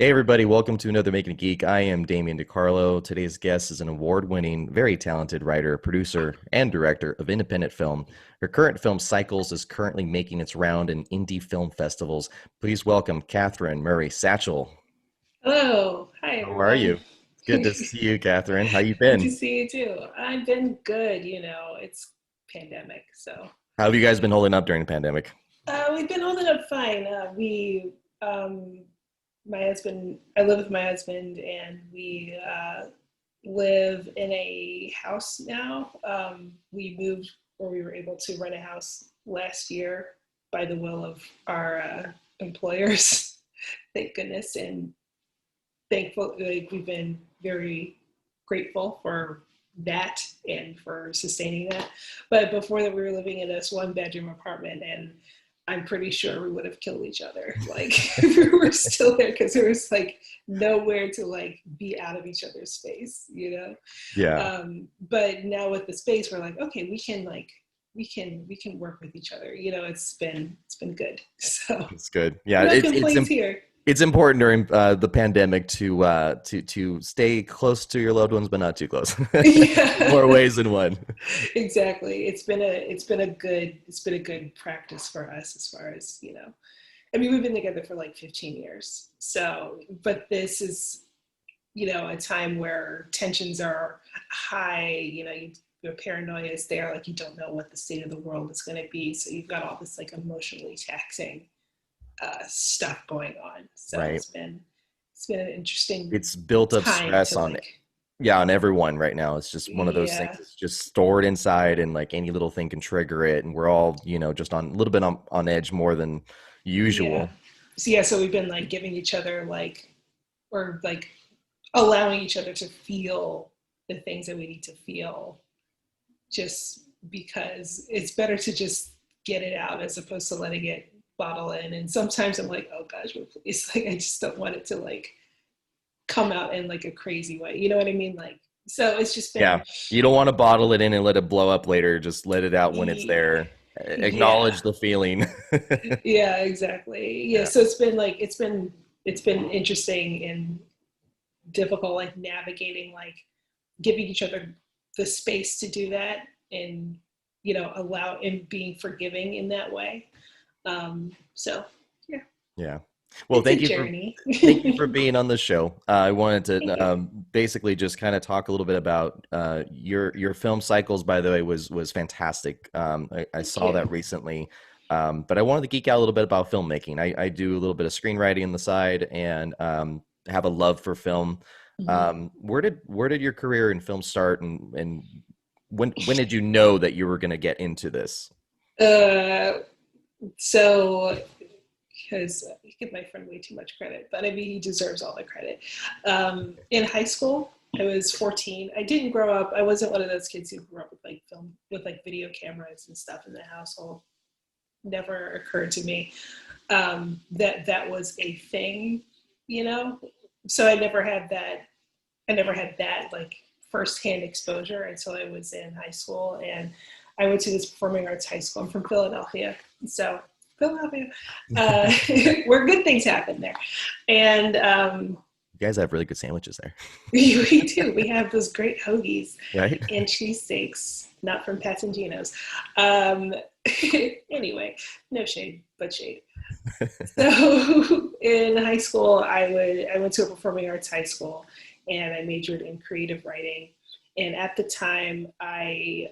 Hey everybody, welcome to another Making a Geek. I am Damien DiCarlo. Today's guest is an award-winning, very talented writer, producer, and director of independent film. Her current film Cycles is currently making its round in indie film festivals. Please welcome Katherine Murray-Satchell. Hello. Hi, How are everyone. you? It's good to see you, Katherine. How you Good to been? see you too. I've been good, it's pandemic. So How have you guys been holding up during the pandemic? we've been holding up fine. My husband, I live with my husband, and we live in a house now. We moved where we were able to rent a house last year by the will of our employers. Thank goodness. And thankful, like, we've been very grateful for that and for sustaining that. But before that, we were living in this one bedroom apartment, and I'm pretty sure we would have killed each other, like, if we were still there, because there was like nowhere to like be out of each other's space. Yeah, But now with the space, we're like, okay, we can work with each other. It's been good. So it's good. Yeah, no it's complaints here. it's important during the pandemic to stay close to your loved ones, but not too close. More Yeah. ways than one. Exactly. It's been a good practice for us, as far as, I mean, we've been together for like 15 years. So, but this is, a time where tensions are high. Your paranoia is there, like, you don't know what the state of the world is going to be, so you've got all this like emotionally taxing stuff going on. So Right. it's been an interesting It's built up time stress to on, like, yeah, on everyone right now. It's just one of those things yeah, that's just stored inside, and like any little thing can trigger it, and we're all, just on a little bit on edge more than yeah. usual. So we've been like giving each other like, or like allowing each other to feel the things that we need to feel, just because it's better to just get it out as opposed to letting it bottle in. And sometimes I'm like, oh gosh, but please, like, I just don't want it to like come out in like a crazy way. You know what I mean? Like, so it's just Yeah. been, You don't want to bottle it in and let it blow up later. Just let it out when it's there. yeah, Acknowledge the feeling. yeah, exactly. Yeah. Yeah. So it's been interesting and difficult, like navigating, like giving each other the space to do that, and allow and being forgiving in that way. So yeah, Yeah. Well, it's a thank you for journey. thank you for being on the show. I wanted Thank to you. basically just kind of talk a little bit about your film cycles. By the way, was fantastic. I Thank saw you. that recently, but I wanted to geek out a little bit about filmmaking. I do a little bit of screenwriting on the side, and have a love for film. Mhm. Where did your career in film start, and when did you know that you were going to get into this? uh, so because I give my friend way too much credit, but I mean, he deserves all the credit. In high school, I was 14. I didn't grow up. I wasn't one of those kids who grew up with like film, with like video cameras and stuff in the household. Never occurred to me that that was a thing, you know. So I never had that like firsthand exposure until I was in high school, and I went to this performing arts high school. I'm from Philadelphia, so Philadelphia, uh, where good things happen there, and You guys have really good sandwiches there, we do. We have those great hoagies right? and cheesesteaks, not from Patangino's. Anyway, no shade, but shade. So in high school, I went to a performing arts high school, and I majored in creative writing. And at the time, I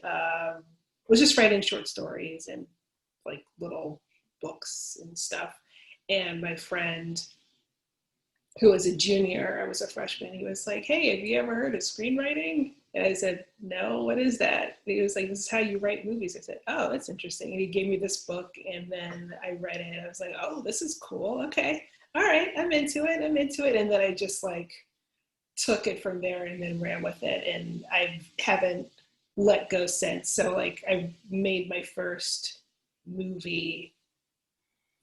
was just writing short stories and like little books and stuff. And my friend, who was a junior, I was a freshman, he was like, "Hey, have you ever heard of screenwriting?" And I said, "No, what is that?" And he was like, "This is how you write movies." I said, "Oh, that's interesting." And he gave me this book, and then I read it, and I was like, "Oh, this is cool. Okay. All right, I'm into it. I'm into it." And then I just like took it from there and then ran with it. And I haven't let go since. So like I made my first movie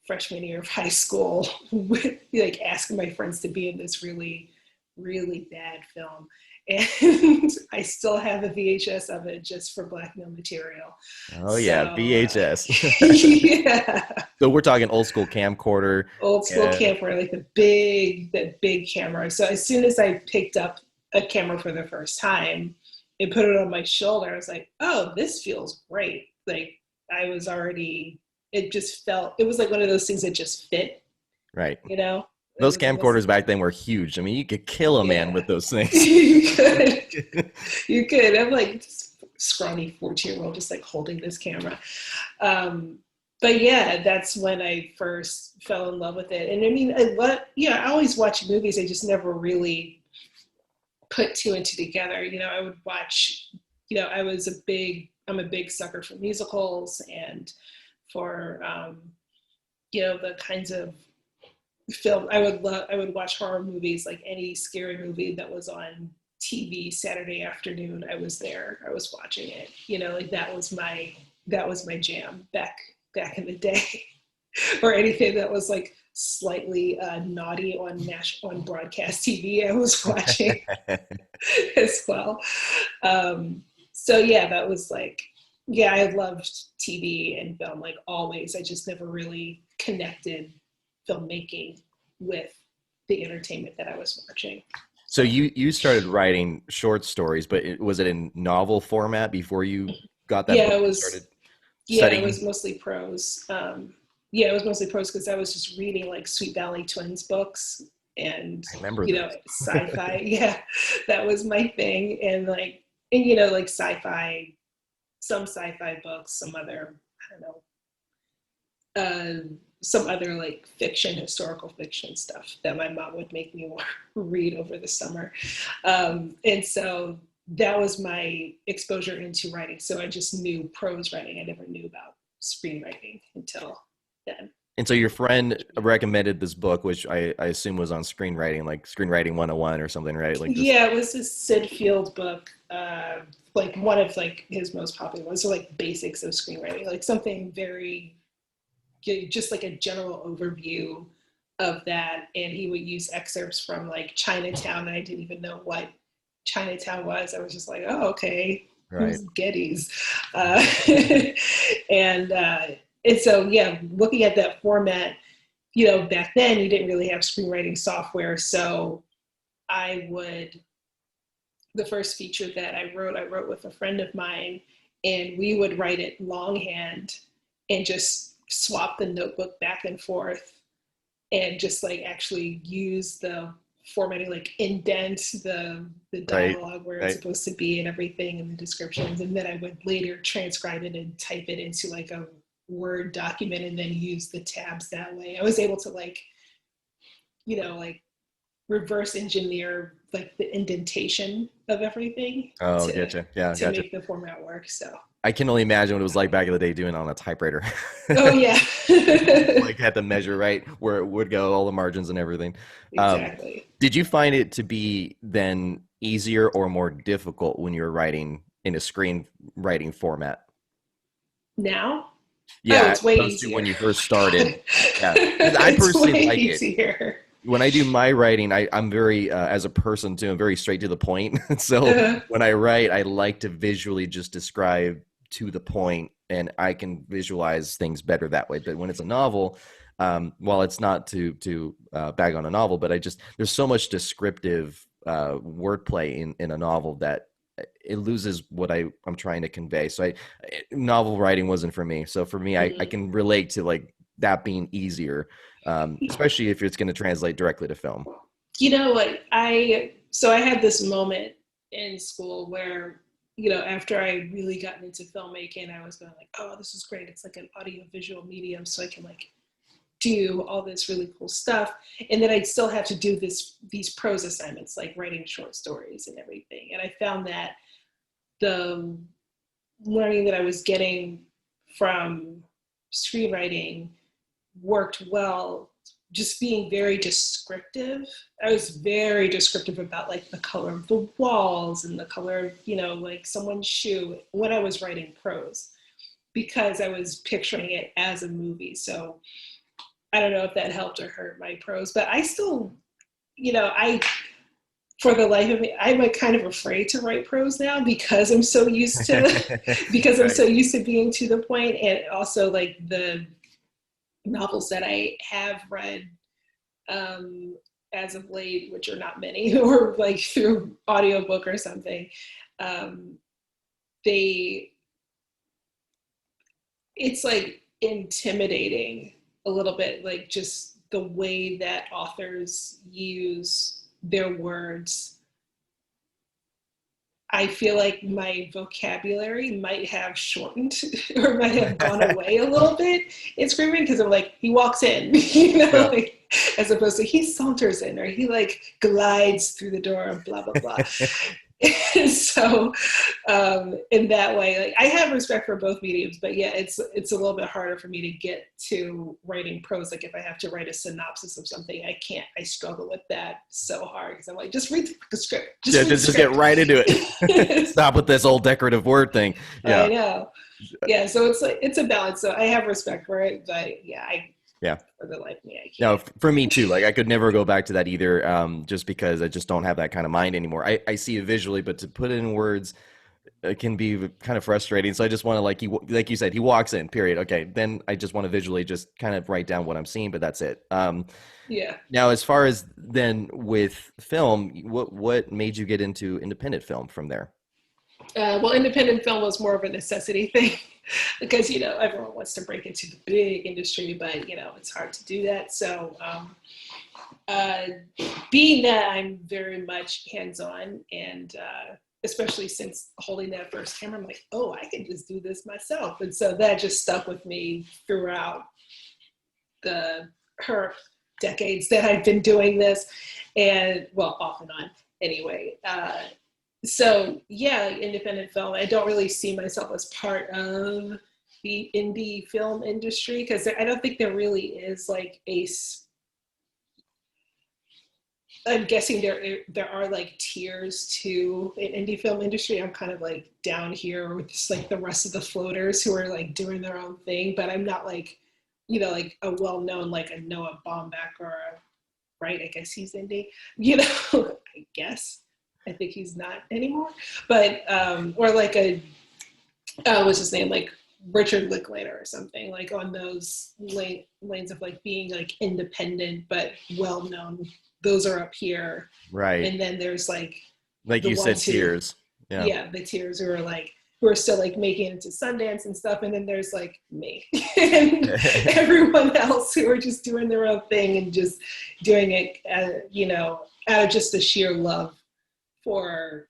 freshman year of high school with like asking my friends to be in this really really bad film. And I still have a VHS of it just for blackmail material. Oh yeah, So, VHS. yeah, So we're talking old school camcorder. old school And camera, like the big camera. So as soon as I picked up a camera for the first time and put it on my shoulder, I was like, oh, this feels great. Like I was already, it just felt, it was like one of those things that just fit, right. you know? It Those was almost camcorders like, back then were huge. I mean, you could kill a man yeah, with those things. you could, you could. I'm like this scrawny 14-year-old just like holding this camera. Um, but yeah, that's when I first fell in love with it. And I mean, I always watch movies. I just never really put two and two together. I would watch, I'm a big sucker for musicals and for, the kinds of film I would watch horror movies, like any scary movie that was on TV Saturday afternoon. I was there. I was watching it. Like that was my jam back in the day. Or anything that was like slightly naughty on broadcast TV, I was watching as well. So yeah, that was like, yeah, I loved TV and film like always. I just never really connected filmmaking with the entertainment that I was watching. So So you started writing short stories, but was it in novel format before you got that yeah, book it and was started yeah, it studying? was mostly prose. Yeah, it was mostly prose because I was just reading like Sweet Valley Twins books and I remember those. sci-fi. Yeah, that was my thing. Like sci-fi, some sci-fi books, some other, I don't know, some other like fiction, historical fiction stuff that my mom would make me read over the summer. And so that was my exposure into writing. So I just knew prose writing. I never knew about screenwriting until then. And so your friend recommended this book, which I assume was on screenwriting, like Screenwriting 101 or something, right? Like this. Yeah, it was this Sid Field book, like one of like his most popular ones. So like basics of screenwriting, like something very, just like a general overview of that. And he would use excerpts from like Chinatown, and I didn't even know what Chinatown was. I was just like, oh, okay, Right. who's Geddes? Uh, and and so yeah, looking at that format, back then you didn't really have screenwriting software, so I would the first feature that I wrote with a friend of mine, and we would write it longhand and just swap the notebook back and forth and just like actually use the formatting, like indent the Right. dialogue where it's Right. supposed to be and everything and the descriptions. And then I would later transcribe it and type it into like a Word document and then use the tabs that way. I was able to like reverse engineer like the indentation of everything Oh, to gotcha. Yeah, to gotcha. make the format work. So I can only imagine what it was like back in the day doing it on a typewriter. oh yeah. Like had to measure right where it would go, all the margins and everything. Um, Exactly. did you find it to be then easier or more difficult when you were writing in a screenwriting format? Now, oh, Yeah, as it's way opposed to easier. when you first started. Yeah, because I It's personally way like it. easier. When I do my writing, I'm very, as a person too, I'm very straight to the point. So Uh, when I write, I like to visually just describe to the point, and I can visualize things better that way. But when it's a novel, while it's not to bag on a novel, but there's so much descriptive wordplay in a novel that it loses what I'm trying to convey. So novel writing wasn't for me. So for me, I mm. can relate to like that being easier, especially if it's going to translate directly to film. You know what? I had this moment in school where, after I really gotten into filmmaking, I was going like, oh, this is great. It's like an audio visual medium, so I can like do all this really cool stuff. And then I'd still have to do these prose assignments, like writing short stories and everything. And I found that the learning that I was getting from screenwriting worked well, just being very descriptive. I was very descriptive about like the color of the walls and the color of, like someone's shoe when I was writing prose, because I was picturing it as a movie. So I don't know if that helped or hurt my prose, but I still, I For the life of me, I'm like kind of afraid to write prose now because I'm so used to because I'm Right. so used to being to the point, and also like the novels that I have read as of late, which are not many, or like through audiobook or something, um, they it's like intimidating a little bit, like just the way that authors use their words. I feel like my vocabulary might have shortened or might have gone away a little bit in screaming because I'm like, he walks in, Yeah. like, as opposed to he saunters in or he like glides through the door and blah, blah, blah. So in that way, like I have respect for both mediums, but yeah, it's a little bit harder for me to get to writing prose. Like if I have to write a synopsis of something, I struggle with that so hard because I'm like, just read the script, just Yeah, read the just get script. right into it. Stop with this old decorative word thing. I Yeah. know. Yeah, so it's like it's a balance. So I have respect for it, but yeah, I Yeah. for the life of me, I No, can't. for me too. Like I could never go back to that either, just because I just don't have that kind of mind anymore. I see it visually, but to put it in words, it can be kind of frustrating. So I just want to like you said, he walks in. Period. Okay, then I just want to visually just kind of write down what I'm seeing, but that's it. Yeah. Now, as far as then with film, what made you get into independent film from there? Well, independent film was more of a necessity thing because everyone wants to break into the big industry, but it's hard to do that. So, uh, being that I'm very much hands-on, and especially since holding that first camera, I'm like, oh, I can just do this myself, and so that just stuck with me throughout the her decades that I've been doing this, and well, off and on anyway. So yeah, independent film. I don't really see myself as part of the indie film industry because I don't think there really is like I'm guessing there are like tiers to an indie film industry. I'm kind of like down here with just like the rest of the floaters who are like doing their own thing, but I'm not like like a well-known like a Noah Baumbach or a right. I guess he's indie. I guess. I think he's not anymore. But or like a what's his name? Like Richard Linklater or something, like on those lanes of like being like independent but well known. Those are up here. Right. And then there's like Like the you said, ones who tears. Yeah. yeah, the tiers who are still like making it to Sundance and stuff. And then there's like me and everyone else who are just doing their own thing and just doing it, out of just the sheer love for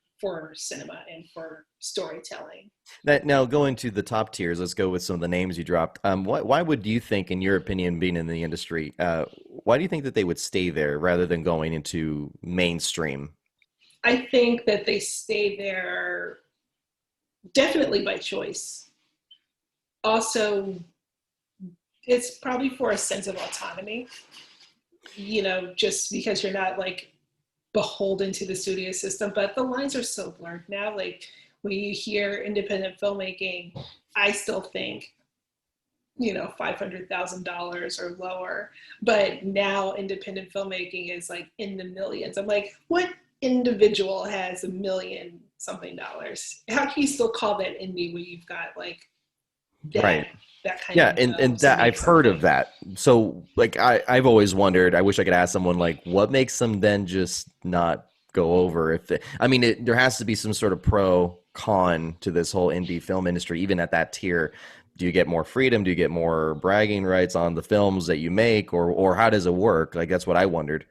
cinema and for storytelling. That now going to the top tiers, let's go with some of the names you dropped. Why would you think, in your opinion, being in the industry, why do you think that they would stay there rather than going into mainstream? I think that they stay there definitely by choice. Also, it's probably for a sense of autonomy, just because you're not like beholden to the studio system. But the lines are so blurred now. Like when you hear independent filmmaking, I still think, $500,000 or lower. But now independent filmmaking is like in the millions. I'm like, what individual has $1 million something dollars? How can you still call that indie when you've got like that Right. that kind Yeah, of and dough to that make I've heard of something? that. So like I've always wondered, I wish I could ask someone like what makes them then just not go over if they, I mean there has to be some sort of pro con to this whole indie film industry even at that tier. Do you get more freedom? Do you get more bragging rights on the films that you make or how does it work? Like that's what I wondered.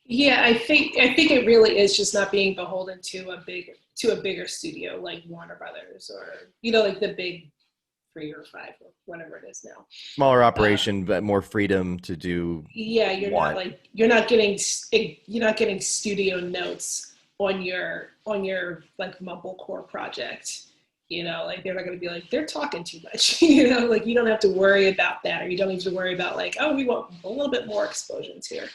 Yeah, I think it really is just not being beholden to a bigger studio like Warner Brothers or like the big 3 or 5 or whatever it is now. Smaller Uh, operation but more freedom to do yeah, what you want. you're not getting studio notes on your like mumblecore project. Like they're not going to be like they're talking too much. Like you don't have to worry about that, or you don't need to worry about like, oh, we want a little bit more explosions here.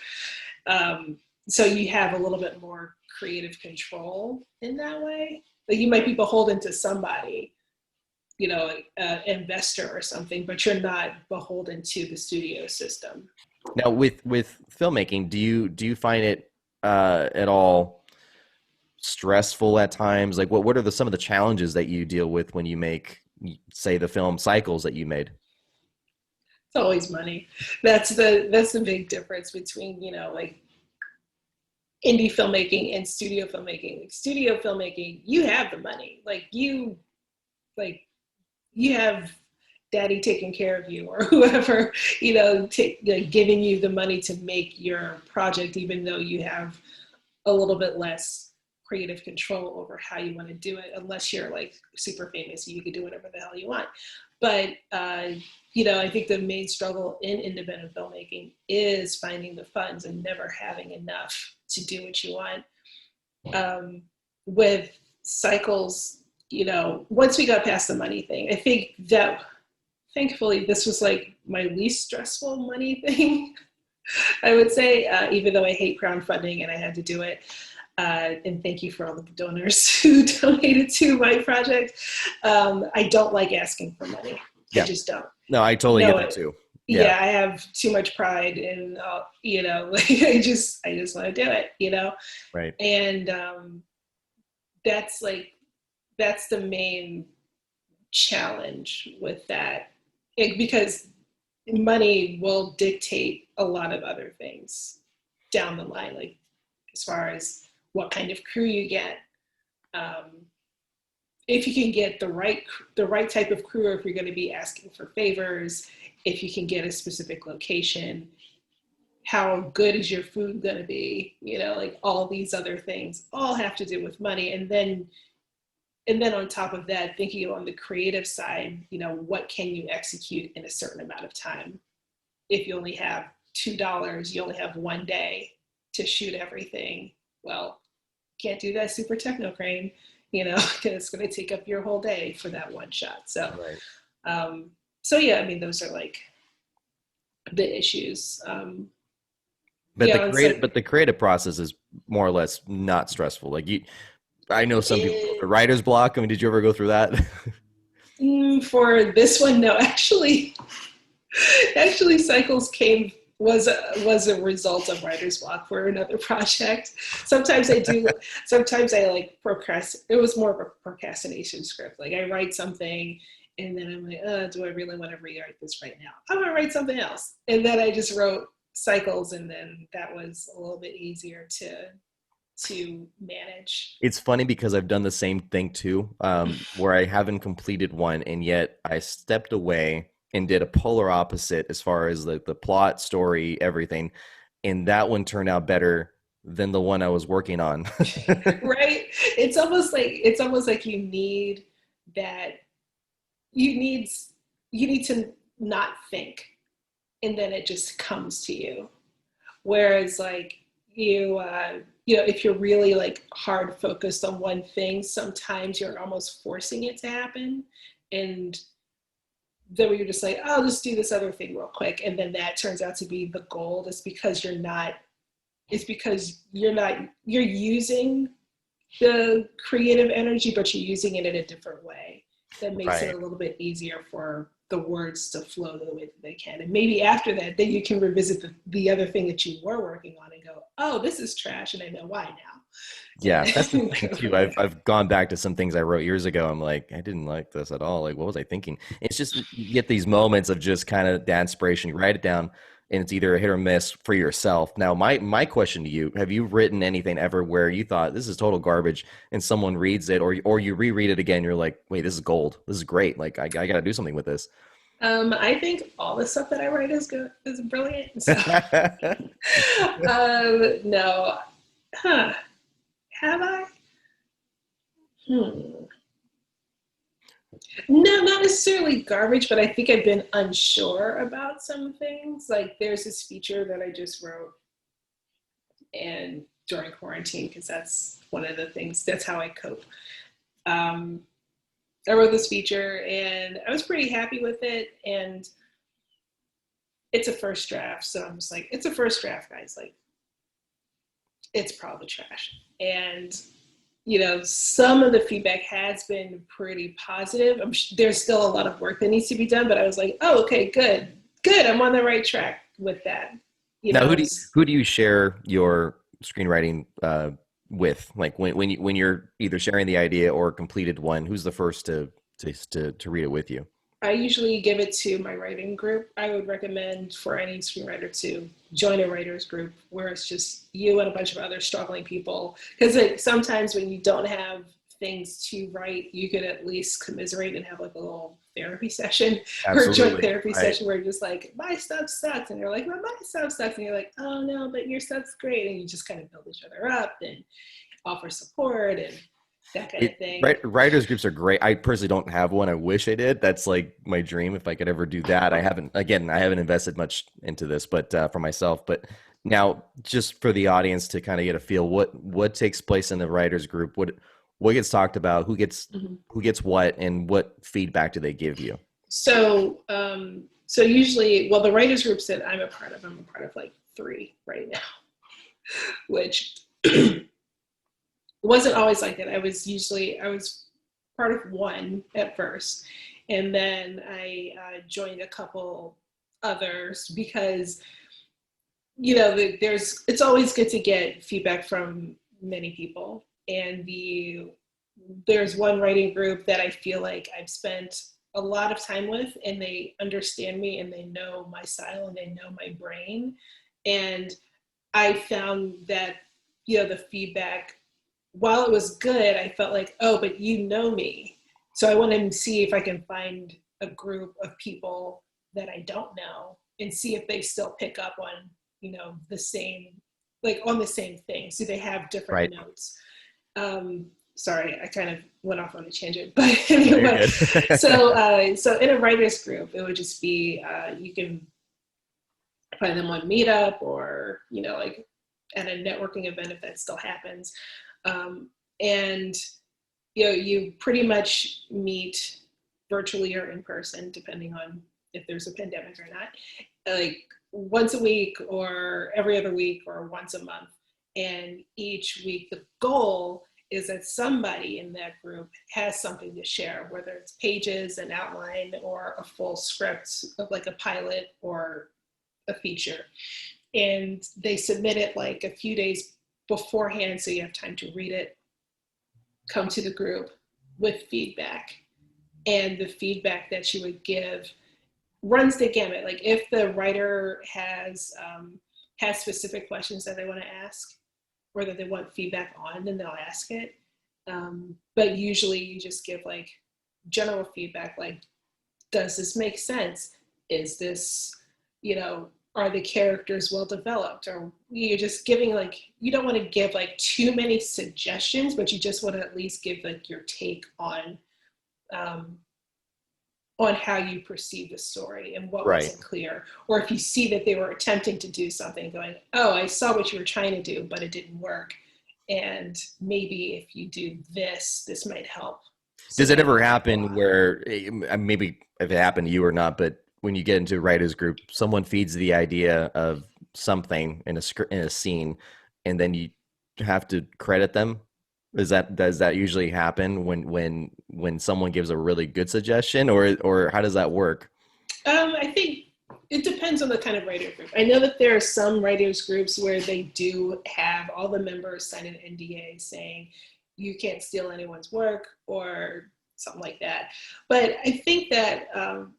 Um, so you have a little bit more creative control in that way. Like you might be beholden to somebody, investor or something, but you're not beholden to the studio system. Now with filmmaking, do you find it at all? stressful at times? Like what are some of the challenges that you deal with when you make, say, the film Cycles that you made? It's always money. That's the big difference between, like indie filmmaking and studio filmmaking. Like studio filmmaking, you have the money. Like you have daddy taking care of you or whoever, giving you the money to make your project, even though you have a little bit less creative control over how you want to do it, unless you're like super famous, you can do whatever the hell you want. But I think the main struggle in independent filmmaking is finding the funds and never having enough to do what you want. With Cycles, once we got past the money thing, I think that thankfully this was like my least stressful money thing. I would say, even though I hate crowdfunding and I had to do it. And thank you for all the donors who donated to my project. I don't like asking for money. Yeah. I just don't. No, I totally get that too. Yeah, I have too much pride and, like I just want to do it, Right. And that's the main challenge with that, because money will dictate a lot of other things down the line, like as far as what kind of crew you get. If you can get the right type of crew, or if you're going to be asking for favors, if you can get a specific location, how good is your food going to be? Like all these other things all have to do with money. And then on top of that, thinking on the creative side, what can you execute in a certain amount of time? If you only have $2, you only have one day to shoot everything. Well, can't do that super techno crane, because it's going to take up your whole day for that one shot. So, right. Yeah, those are like the issues. But the creative process is more or less not stressful. Like I know some people go through writer's block. I mean, did you ever go through that? For this one, no. Actually, Cycles was a result of writer's block for another project. Sometimes I do. Sometimes I like procrastinate. It was more of a procrastination script. Like I write something, and then I'm like, do I really want to rewrite this right now? I'm gonna write something else, and then I just wrote Cycles, and then that was a little bit easier to manage. It's funny because I've done the same thing too, where I haven't completed one, and yet I stepped away and did a polar opposite as far as the plot, story, everything, and that one turned out better than the one I was working on. Right? It's almost like you need that. You need to not think, and then it just comes to you. Whereas like if you're really like hard focused on one thing, sometimes you're almost forcing it to happen, and then you're just like, oh, I'll just do this other thing real quick, and then that turns out to be the goal. You're using the creative energy, but you're using it in a different way that makes it a little bit easier for the words to flow the way that they can. And maybe after that, then you can revisit the other thing that you were working on and go, oh, this is trash, and I know why now. Yeah, that's the thing too. I've gone back to some things I wrote years ago. I'm like, I didn't like this at all. Like, what was I thinking? It's just you get these moments of just kind of that inspiration. You write it down, and it's either a hit or miss for yourself. Now, my question to you: have you written anything ever where you thought this is total garbage, and someone reads it, or you reread it again, you're like, wait, this is gold. This is great. Like, I got to do something with this. I think all the stuff that I write is good, is brilliant. So, no, have I? No, not necessarily garbage, but I think I've been unsure about some things. Like there's this feature that I just wrote, and during quarantine, because that's one of the things. That's how I cope. I wrote this feature and I was pretty happy with it, and it's a first draft, so I'm just like, it's a first draft, guys. Like, it's probably trash. And some of the feedback has been pretty positive. There's still a lot of work that needs to be done, but I was like, oh, okay, good. I'm on the right track with that. Now, who do you share your screenwriting with? Like when you're either sharing the idea or completed one, who's the first to read it with you? I usually give it to my writing group. I would recommend for any screenwriter to join a writers group where it's just you and a bunch of other struggling people. Because like, sometimes when you don't have things to write, you could at least commiserate and have like a little therapy session or a joint Absolutely. therapy Right. session where you're just like, my stuff sucks. And you're like, well, my stuff sucks. And you're like, oh no, but your stuff's great. And you just kind of build each other up and offer support and that kind of thing. Writers groups are great. I personally don't have one. I wish I did. That's like my dream if I could ever do that. I haven't invested much into this, but for myself. But now, just for the audience to kind of get a feel, what takes place in the writers group? What gets talked about? Mhm. Who gets what, and what feedback do they give you? So usually, well, the writers groups that I'm a part of like three right now, which wasn't always like that. I was part of one at first, and then I joined a couple others because it's always good to get feedback from many people, and there's one writing group that I feel like I've spent a lot of time with, and they understand me and they know my style and they know my brain, and I found that the feedback, while it was good, I felt like, oh, but you know me. So I want to see if I can find a group of people that I don't know and see if they still pick up on, the same, like on the same thing. So they have different Right. notes. Sorry, I kind of went off on a tangent, but No, you're anyway, good. so in a writers group, it would just be, you can find them on Meetup or, like at a networking event if that still happens. And you pretty much meet virtually or in person, depending on if there's a pandemic or not, like once a week or every other week or once a month. And each week, the goal is that somebody in that group has something to share, whether it's pages, an outline, or a full script of like a pilot or a feature. And they submit it like a few days beforehand so you have time to read it, come to the group with feedback. And the feedback that you would give runs the gamut. Like if the writer has specific questions that they want to ask or that they want feedback on, then they'll ask it. But usually you just give like general feedback, like, does this make sense? Is this, are the characters well developed? Or you're just giving like, you don't want to give like too many suggestions, but you just want to at least give like your take um, on how you perceive the story and what Right. wasn't clear. Or if you see that they were attempting to do something, going, oh, I saw what you were trying to do, but it didn't work. And maybe if you do this, this might help. So Does it then ever blah, blah, happen blah. where maybe if it happened to you or not, but when you get into a writers group, someone feeds the idea of something in a script in a scene, and then you have to credit them? Does that usually happen when someone gives a really good suggestion, or how does that work? I think it depends on the kind of writer group. I know that there are some writers groups where they do have all the members sign an NDA saying you can't steal anyone's work or something like that. But I think that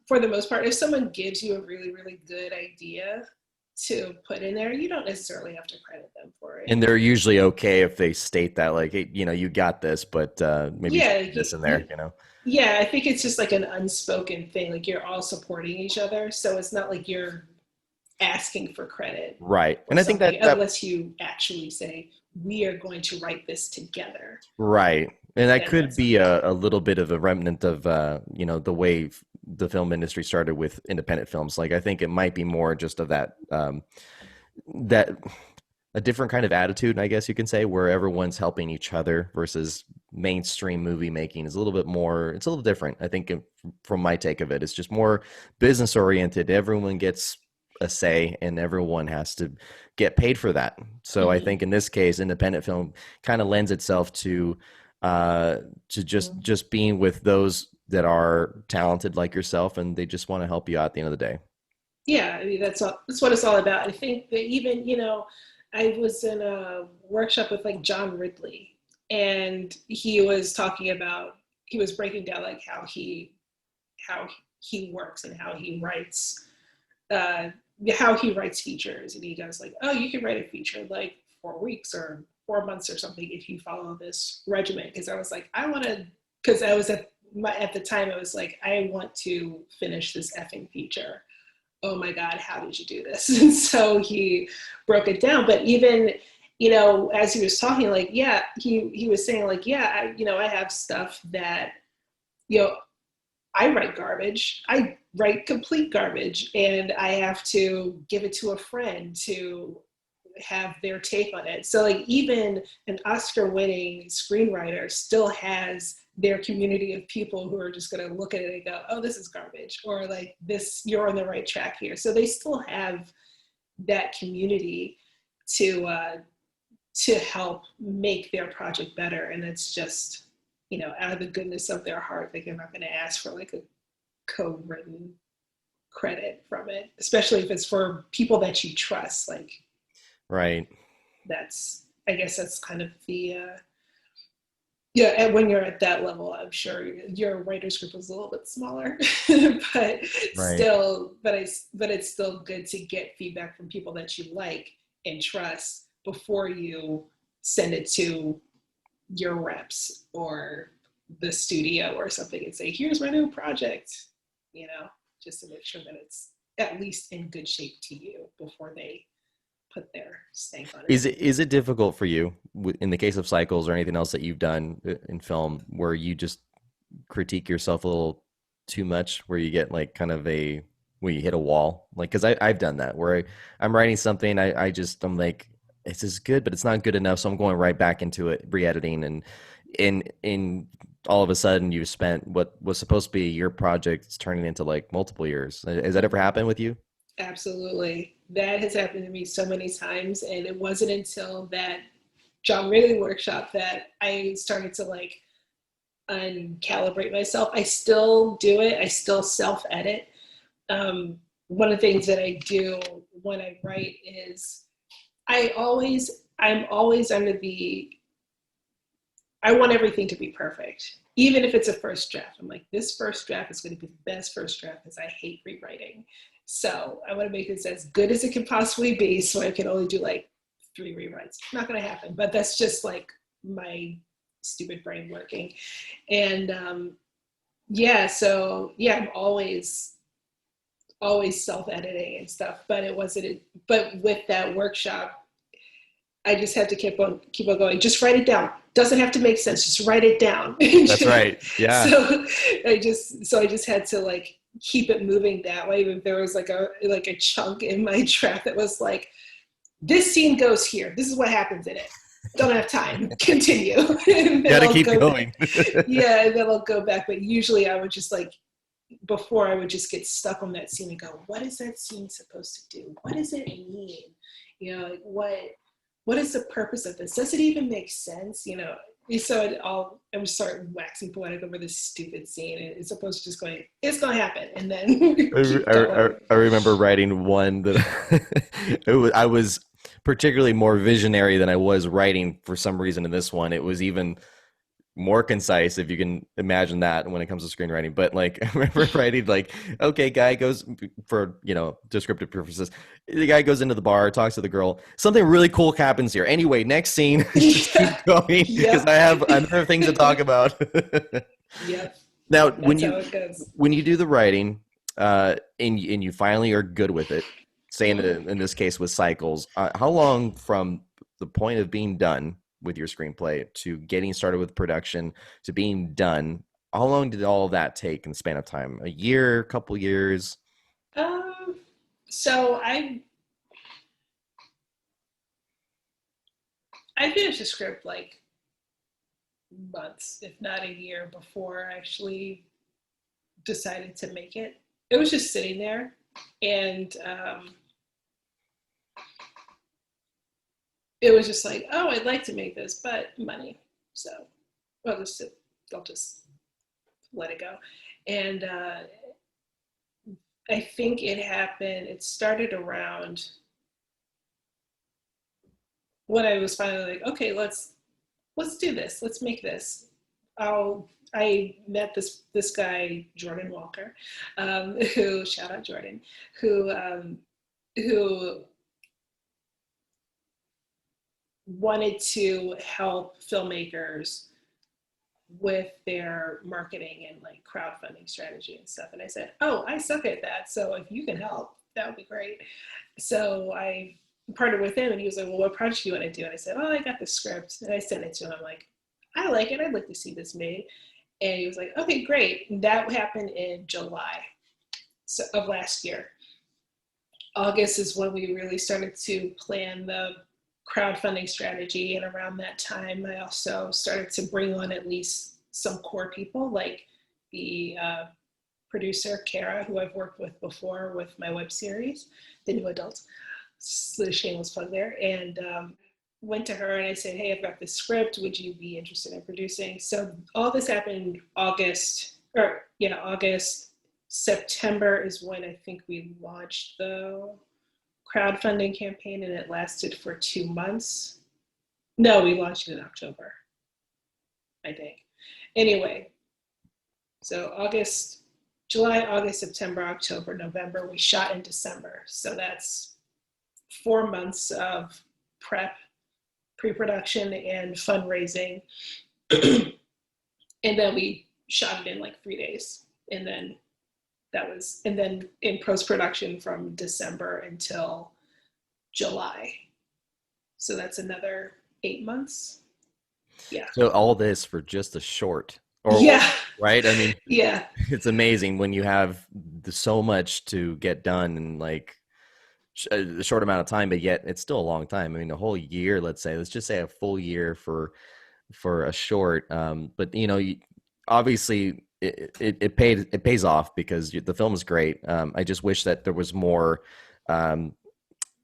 for the most part, if someone gives you a really, really good idea to put in there, you don't necessarily have to credit them for it. And they're usually okay if they state that, like, hey, you got this, but maybe you should Yeah, do this in there, you know? yeah, I think it's just like an unspoken thing. Like you're all supporting each other, so it's not like you're asking for credit Right. or And I think something that unless you actually say we are going to write this together. right. And that Then could that's be something a different. little bit of a remnant of, the way the film industry started with independent films. Like, I think it might be more just of that a different kind of attitude, I guess you can say, where everyone's helping each other versus mainstream movie making is a little bit more, it's a little different. I think from my take of it, it's just more business oriented. Everyone gets a say and everyone has to get paid for that. So I Mm-hmm. think in this case, independent film kind of lends itself uh to Mm-hmm. just being with those that are talented like yourself and they just want to help you out at the end of the day. Yeah, I mean that's what it's all about. I think that even I was in a workshop with like John Ridley, and he was talking about, he was breaking down like how he works and uh, how he writes features, and he goes like, oh, you can write a feature in like 4 weeks or 4 months or something if you follow this regimen. Because I was like, I want to, because I was at the time I was like, I want to finish this effing feature. Oh my God, how did you do this? And so he broke it down. But even, as he was talking, like, yeah, he was saying like, yeah, I have stuff that, you know, I write garbage. I write complete garbage, and I have to give it to a friend to have their take on it. So like even an Oscar-winning screenwriter still has their community of people who are just going to look at it and go, "Oh, this is garbage," or like, "This, you're on the right track here." So they still have that community to help make their project better, and it's just, out of the goodness of their heart, like they're not going to ask for like a co-written credit from it, especially if it's for people that you trust. Like, Right. that's, I guess that's kind of the yeah, and when you're at that level, I'm sure your writers group is a little bit smaller, but Right. still, but it's still good to get feedback from people that you like and trust before you send it to your reps or the studio or something and say, here's my new project, you know, just to make sure that it's at least in good shape to you before they put their stank on it. Is it difficult for you in the case of Cycles or anything else that you've done in film where you just critique yourself a little too much, where you get like kind of a where you hit a wall? Like, because I've done that where I'm writing something, I'm like, this is good, but it's not good enough, so I'm going right back into it, re-editing, and in all of a sudden you've spent what was supposed to be your project, it's turning into like multiple years. Has that ever happened with you? Absolutely. That has happened to me so many times. And it wasn't until that John Ridley workshop that I started to like uncalibrate myself. I still do it, I still self edit. One of the things that I do when I write is I'm always under the, I want everything to be perfect. Even if it's a first draft, I'm like, this first draft is going to be the best first draft because I hate rewriting. So I want to make this as good as it can possibly be so I can only do like 3 rewrites. Not going to happen, but that's just like my stupid brain working. And yeah, so yeah, I'm always self-editing and stuff, but it wasn't, but with that workshop, I just had to keep on going. Just write it down. Doesn't have to make sense. Just write it down. That's right. Yeah. so I just had to like keep it moving that way. Even if there was like a chunk in my draft that was like, this scene goes here. This is what happens in it. Don't have time. Continue. And then Got to I'll keep go back. going. Yeah, and then I'll go back. But usually I would just like, before I would just get stuck on that scene and go, what is that scene supposed to do? What does it mean? Like what is the purpose of this? Does it even make sense? So I'm starting waxing poetic over this stupid scene, and it's supposed to just going, it's going to happen, and then keep going. I remember writing one that I was particularly more visionary than I was writing for some reason in this one. It was even more concise, if you can imagine that, when it comes to screenwriting. But like, I remember writing like, okay, guy goes, for descriptive purposes, the guy goes into the bar, talks to the girl, something really cool happens here, anyway, next scene. Just keep Yeah. going because Yep. I have other things to talk about. Yep. Now That's how it goes. when you do the writing, and you finally are good with it, say Mhm. in this case with Cycles, how long from the point of being done with your screenplay to getting started with production to being done, how long did all of that take in the span of time? A year, a couple years? Um, so I finished the script like months, if not a year, before I actually decided to make it. It was just sitting there, and it was just like, oh, I'd like to make this, but money. So I'll just let it go. And I think it happened. It started around when I was finally like, okay, let's do this. Let's make this. I met this guy Jordan Walker, who shout out Jordan, who who wanted to help filmmakers with their marketing and like crowdfunding strategy and stuff. And I said, oh, I suck at that. So if you can help, that would be great. So I partnered with him and he was like, well, what project do you want to do? And I said, oh, I got the script. And I sent it to him. I'm like, I like it. I'd like to see this made. And he was like, okay, great. And that happened in July of last year. August is when we really started to plan the crowdfunding strategy. And around that time, I also started to bring on at least some core people like the producer, Kara, who I've worked with before with my web series, The New Adults. So the shameless plug there. And went to her and I said, hey, I've got this script. Would you be interested in producing? So all this happened August. September is when I think we launched the crowdfunding campaign and it lasted for 2 months. No, we launched it in October, I think. Anyway, so July, August, September, October, November, we shot in December. So that's 4 months of prep, pre-production and fundraising. And then we shot it in like 3 days. And then in post-production from December until July. So that's another 8 months. Yeah. So all this for just a short, Yeah. right? I mean, Yeah. it's amazing when you have so much to get done in like a short amount of time, but yet it's still a long time. I mean, a whole year, let's just say a full year for a short. But obviously it pays off because the film is great. I just wish that there was um,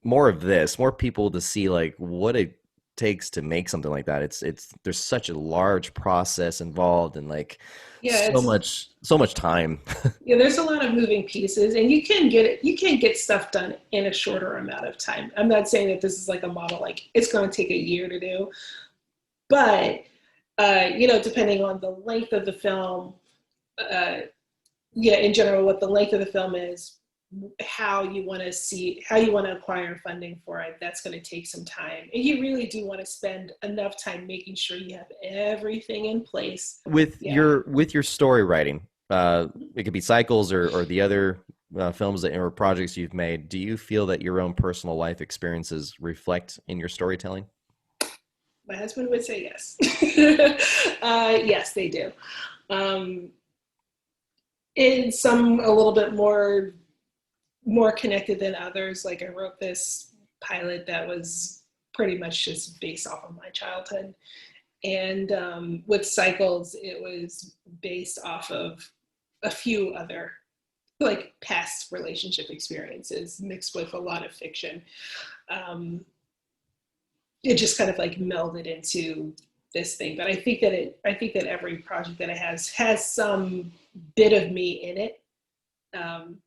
more of this, more people to see like what it takes to make something like that. It's there's such a large process involved and like Yeah, it's so much time. yeah, there's a lot of moving pieces and you can get stuff done in a shorter amount of time. I'm not saying that this is like a model like it's going to take a year to do, but depending on the length of the film, uh, yeah, in general, what the length of the film is, how you want to acquire funding for it, that's going to take some time. And you really do want to spend enough time making sure you have everything in place. with Yeah. your story writing. It could be Cycles or the other films or projects you've made. Do you feel that your own personal life experiences reflect in your storytelling? My husband would say yes. Yes, they do. Um, in some a little bit more connected than others. Like I wrote this pilot that was pretty much just based off of my childhood. And with Cycles, it was based off of a few other like past relationship experiences mixed with a lot of fiction. Um, it just kind of like melded into this thing. But I think that every project that it has some bit of me in it. Um,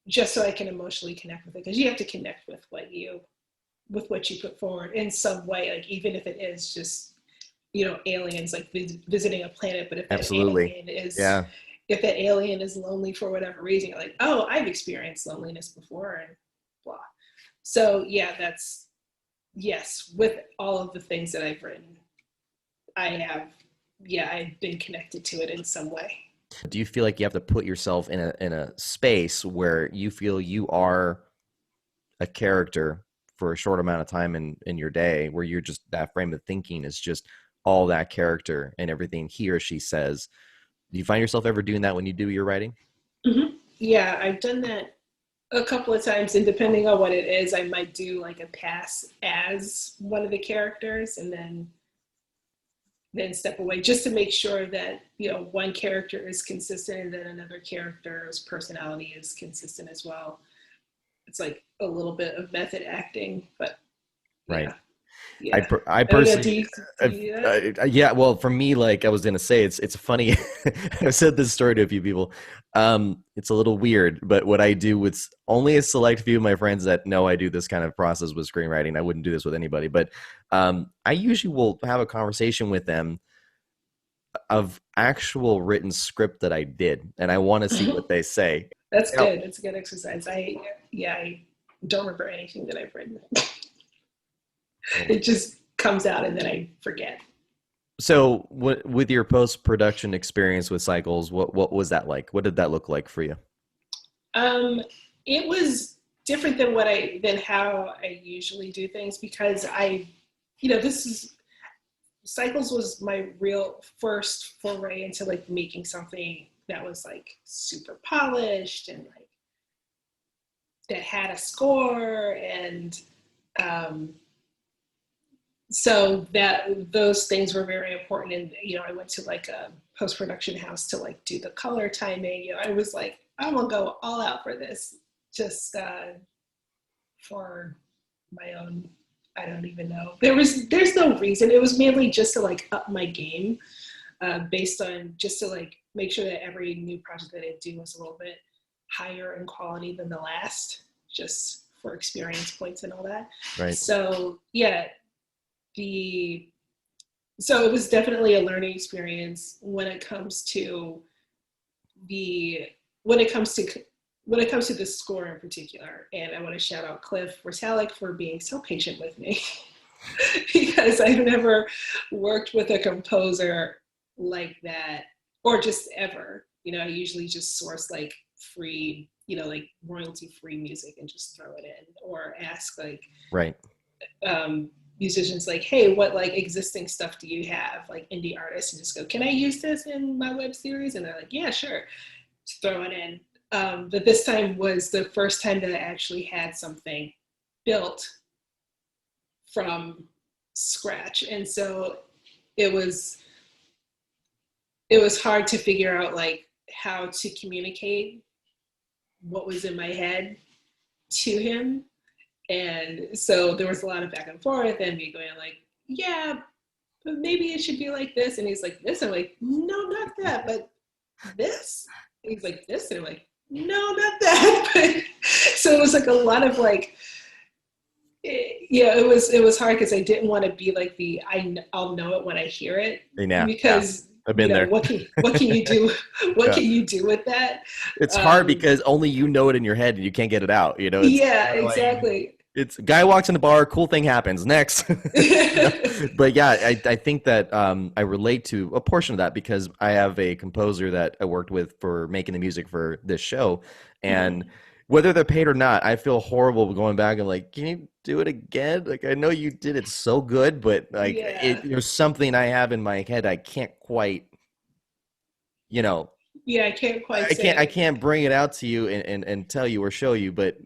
just so I can emotionally connect with it, because you have to connect with what you put forward in some way, like even if it is just aliens like visiting a planet, but Absolutely. Yeah. if that alien is lonely for whatever reason, you're like, oh, I've experienced loneliness before and blah. So yeah, that's yes, with all of the things that I've written, I've been connected to it in some way. Do you feel like you have to put yourself in a space where you feel you are a character for a short amount of time in your day, where you're just that frame of thinking is just all that character and everything he or she says? Do you find yourself ever doing that when you do your writing? Mm-hmm. Yeah, I've done that a couple of times, and depending on what it is, I might do like a pass as one of the characters and then step away just to make sure that one character is consistent and then another character's personality is consistent as well. It's like a little bit of method acting, but Right. yeah. I Yeah. I I don't know. personally, Do you do that? yeah. Well, for me, like I was gonna say, it's funny. I've said this story to a few people. It's a little weird, but what I do with only a select few of my friends that know I do this kind of process with screenwriting. I wouldn't do this with anybody, but I usually will have a conversation with them of actual written script that I did, and I want to see what they say. That's Now, good. That's a good exercise. I don't remember anything that I've written. oh my It just comes out and then I forget. So, what with your post production experience with Cycles, what was that like? What did that look like for you? Um, it was different than how I usually do things because this is Cycles was my real first foray into like making something that was like super polished and like that had a score and um, so that those things were very important. And I went to like a post-production house to like do the color timing. I was like, I'm gonna go all out for this, just for my own. I don't even know. There's no reason. It was mainly just to like up my game, based on just to like make sure that every new project that I do was a little bit higher in quality than the last, just for experience points and all that. Right. So yeah, the so it was definitely a learning experience when it comes to the when it comes to when it comes to the score in particular. And I want to shout out Cliff Retallick for being so patient with me because I've never worked with a composer like that, or just ever. I usually just source like free, like royalty free music and just throw it in, or ask like Right. musicians like, hey, what like existing stuff do you have, like indie artists, and just go, can I use this in my web series? And they're like, yeah, sure, just throw it in. But this time was the first time that I actually had something built from scratch, and so it was it was hard to figure out like how to communicate what was in my head to him. And so there was a lot of back and forth and me going like, yeah, but maybe it should be like this. And he's like, this. I'm like, no, not that, but this. And he's like, this. And I'm like, no, not that. But so it was like a lot of like, it was hard because I didn't want to be like I'll know it when I hear it, Yeah. Yeah. because I've been there. what can you do what Yeah. can you do with that? It's hard Um, because only you know it in your head and you can't get it out. It's yeah, kind of like exactly. it's guy walks in the bar, cool thing happens. Next. But yeah, I think that I relate to a portion of that because I have a composer that I worked with for making the music for this show, and Mhm. whether they're paid or not, I feel horrible going back and like, can you do it again? Like I know you did it so good, but like Yeah, there's something I have in my head I can't quite, you know, yeah, I can't quite I say. can't bring it out to you and tell you or show you, but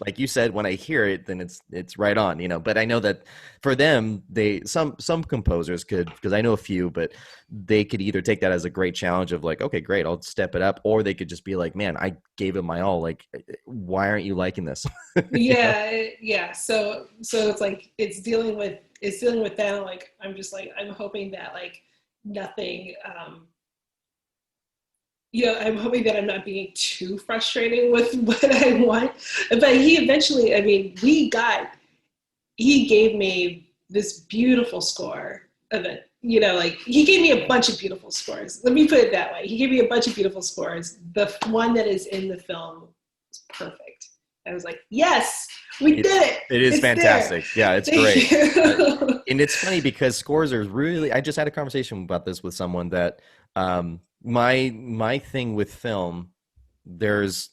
like you said, when I hear it, then it's right on. But I know that for them, they some composers could, because I know a few, but they could either take that as a great challenge of like, okay, great, I'll step it up, or they could just be like, man, I gave it my all. Like, why aren't you liking this? you know? Yeah. So it's like it's dealing with that. Like I'm hoping that like nothing. I'm hoping that I'm not being too frustrating with what I want. But he eventually, I mean, he gave me this beautiful score of it. Like he gave me a bunch of beautiful scores. Let me put it that way. He gave me a bunch of beautiful scores. The one that is in the film is perfect. I was like, yes, we It's did it. it is It's there. fantastic. Yeah, it's great. Thank Uh, you. and it's funny because scores are really. I just had a conversation about this with someone that my thing with film, there's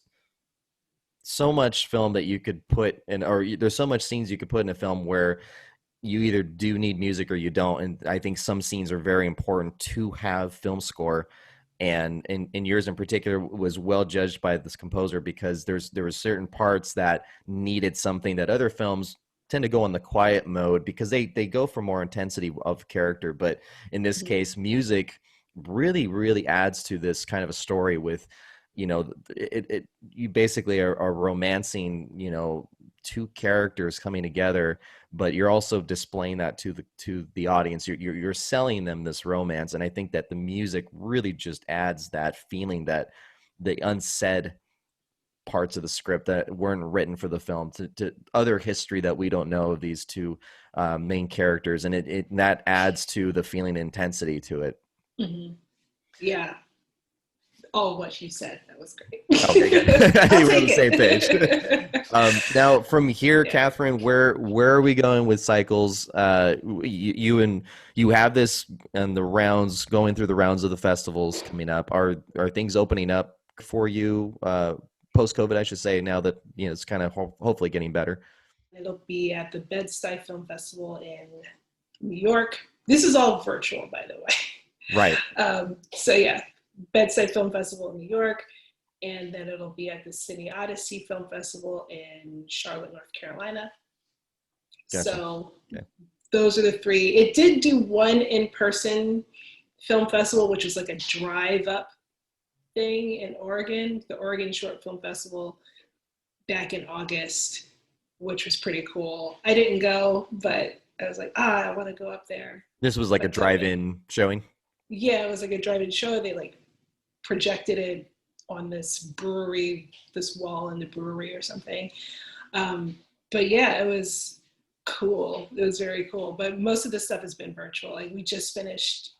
so much film that you could put in, or there's so much scenes you could put in a film where you either do need music or you don't. And I think some scenes are very important to have film score. And in yours in particular was well judged by this composer because there were certain parts that needed something that other films tend to go on the quiet mode because they go for more intensity of character. But in this case, music really adds to this kind of a story with, you basically are romancing, two characters coming together, but you're also displaying that to the audience. You're selling them this romance, and I think that the music really just adds that feeling, that the unsaid parts of the script that weren't written for the film, to other history that we don't know of these two main characters, and it that adds to the feeling and intensity to it. Mm-hmm. Yeah. All what you said. That was great. Okay, good. I I'll think we're on take the same page. it. Now, from here, Yeah. Catherine, where are we going with cycles? You have this and the rounds, going through the rounds of the festivals coming up. Are things opening up for you post COVID? I should say, now that it's kind of hopefully getting better. It'll be at the Bed-Stuy Film Festival in New York. This is all virtual, by the way. Right. So yeah, Bed-Stuy Film Festival in New York, and then it'll be at the Cine Odyssey Film Festival in Charlotte, North Carolina. Gotcha. So Okay. those are the three. It did do one in-person film festival, which was like a drive-up thing in Oregon, the Oregon Short Film Festival, back in August, which was pretty cool. I didn't go, but I was like, I want to go up there. This was like a But totally. drive-in showing. Yeah, it was like a drive-in show. They like projected it on this brewery, this wall in the brewery or something. But yeah, it was cool. It was very cool. But most of the stuff has been virtual. Like it just finished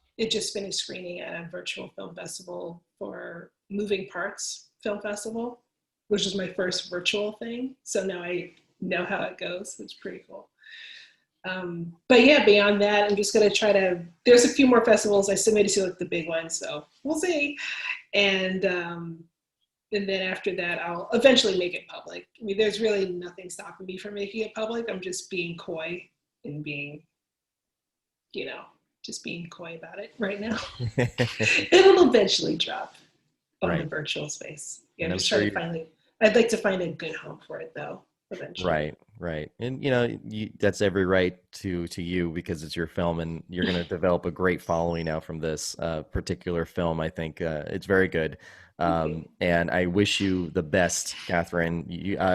screening at a virtual film festival for Moving Parts Film Festival, which was my first virtual thing. So now I know how it goes. It's pretty cool. But yeah, beyond that, I'm just gonna try to. There's a few more festivals I submitted to, like the big ones, so we'll see. And then after that, I'll eventually make it public. I mean, there's really nothing stopping me from making it public. I'm just being coy and being, just being coy about it right now. It'll eventually drop on the Right. virtual space. Yeah, And I'm I'm just sure trying to you're finally. I'd like to find a good home for it though, eventually. right, right. And that's every right to you, because it's your film, and you're going to develop a great following now from this particular film. I think it's very good. Thank you. And I wish you the best, Catherine.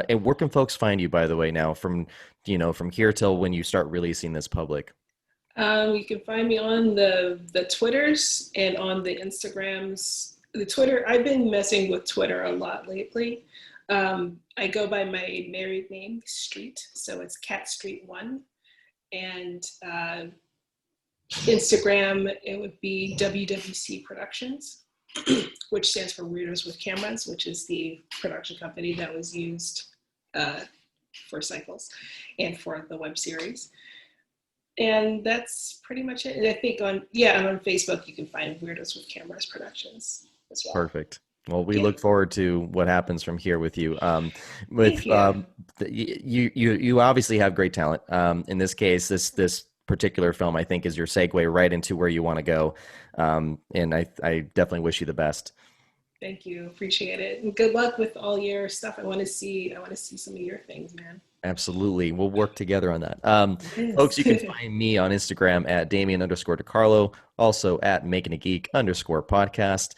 And where can folks find you, by the way, now, from here till when you start releasing this public? You can find me on the Twitters and on the Instagrams. The Twitter, I've been messing with Twitter a lot lately. I go by my married name, Street, so it's Cat Street One, and Instagram it would be WWC Productions, which stands for Weirdos with Cameras, which is the production company that was used for Cycles and for the web series. And that's pretty much it. And I think on Facebook you can find Weirdos with Cameras Productions as well. Perfect. Well, we Yeah. look forward to what happens from here with you. Thank With you. you obviously have great talent. In this case, this particular film, I think, is your segue right into where you want to go. And I definitely wish you the best. Thank you. Appreciate it. And good luck with all your stuff. I want to see some of your things, man. Absolutely. We'll work together on that. Folks, Yes. you can find me on Instagram at Damien_DeCarlo, also at Making a Geek _podcast.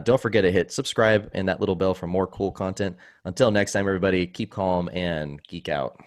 Don't forget to hit subscribe and that little bell for more cool content. Until next time, everybody, keep calm and geek out.